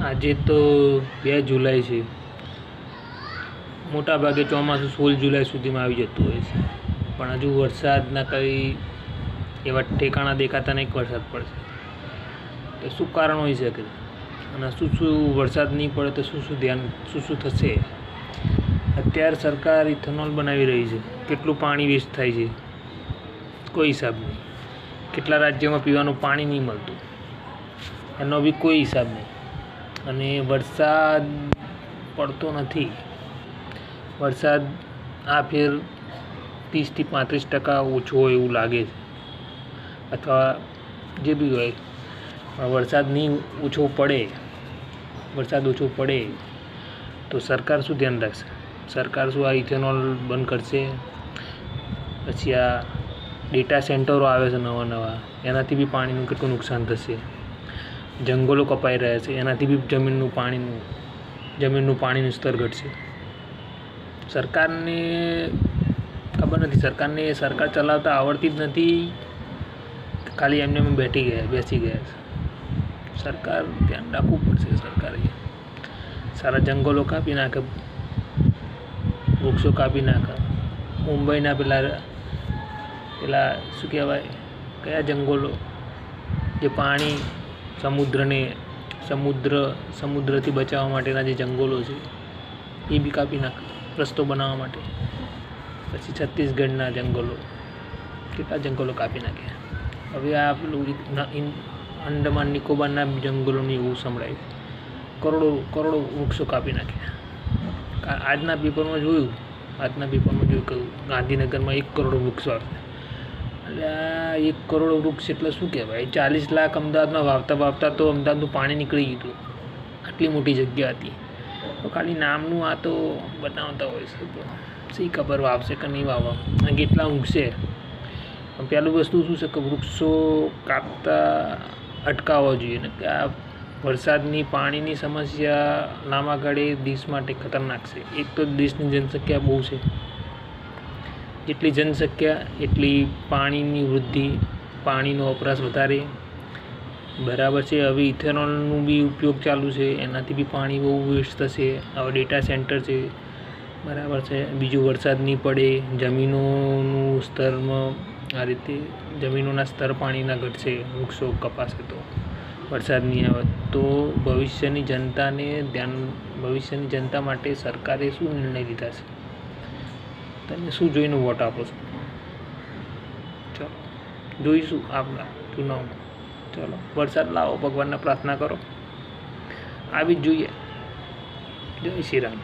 આજે તો 2 જુલાઈ છે. મોટા ભાગે ચોમાસું 16 જુલાઈ સુધીમાં આવી જતું હોય છે, પણ હજુ વરસાદના કંઈ એવા ઠેકાણા દેખાતા નહીં. વરસાદ પડશે તો શું કારણ હોઈ શકે, અને શું વરસાદ નહીં પડે તો શું થશે. અત્યારે સરકાર ઇથેનોલ બનાવી રહી છે. કેટલું પાણી વેસ્ટ થાય છે કોઈ હિસાબ નહીં. કેટલા રાજ્યોમાં પીવાનું પાણી નહીં મળતું, એનો બી કોઈ હિસાબ નહીં. અને વરસાદ પડતો નથી. વરસાદ આ ફેર 30 થી 35% ઓછો હોય એવું લાગે છે, અથવા જે બી હોય. વરસાદ ઓછો પડે તો સરકાર શું ધ્યાન રાખશે? સરકાર શું આ ઇથેનોલ બંધ કરશે? પછી આ ડેટા સેન્ટરો આવે છે નવા, એનાથી બી પાણીનું કેટલું નુકસાન થશે. જંગલો કપાઈ રહ્યા છે, એનાથી બી જમીનનું પાણીનું સ્તર ઘટશે. સરકારને ખબર નથી, સરકાર ચલાવતા આવડતી જ નથી, ખાલી એમને બેસી ગયા છે. સરકાર ધ્યાન રાખવું પડશે. સરકારે સારા જંગલો કાપી નાખે, વૃક્ષો કાપી નાખે. મુંબઈના પેલા શું કહેવાય, કયા જંગલો જે પાણી સમુદ્રથી બચાવવા માટેના જે જંગલો છે એ બી કાપી નાખે રસ્તો બનાવવા માટે. પછી છત્તીસગઢના જંગલો, કેટલા જંગલો કાપી નાખ્યા. હવે આ પેલું અંડમાન નિકોબારના જંગલોની એવું સંભળાય, કરોડો વૃક્ષો કાપી નાખ્યા. આજના પેપરમાં જોયું કે ગાંધીનગરમાં 1 કરોડ વૃક્ષો આવશે. એટલે આ 1 કરોડ વૃક્ષ એટલે શું કહેવાય? 40 લાખ અમદાવાદમાં વાવતા તો અમદાવાદનું પાણી નીકળી ગયું. આટલી મોટી જગ્યા હતી. તો ખાલી નામનું આ તો બનાવતા હોય છે. તો શી ખબર વાવશે કે નહીં વાવવા, અને કેટલા ઊંઘશે. પહેલું વસ્તુ શું છે કે વૃક્ષો કાપતા અટકાવવા જોઈએ ને. કે આ વરસાદની પાણીની સમસ્યા લાંબા ગાળે દેશ માટે ખતરનાક છે. એક તો દેશની જનસંખ્યા બહુ છે, જેટલી જનસંખ્યા એટલી પાણીની વૃદ્ધિ, પાણીનો વપરાશ વધારે. બરાબર છે. હવે ઇથેનોલનું બી ઉપયોગ ચાલુ છે, એનાથી બી પાણી બહુ વેસ્ટ થશે. હવે ડેટા સેન્ટર છે, બરાબર છે. બીજું, વરસાદ નહીં પડે, જમીનોના સ્તર પાણીના ઘટશે, વૃક્ષો કપાશે તો વરસાદ નહીં આવે તો ભવિષ્યની જનતા માટે સરકારે શું નિર્ણય લીધા છે? તમે શું જોઈને વોટ આપો છો? ચલો જોઈશું આપણા ચુનાવમાં. ચલો વરસાદ લાવો, ભગવાનને પ્રાર્થના કરો, આવી જ જોઈએ. જય શ્રી રામ.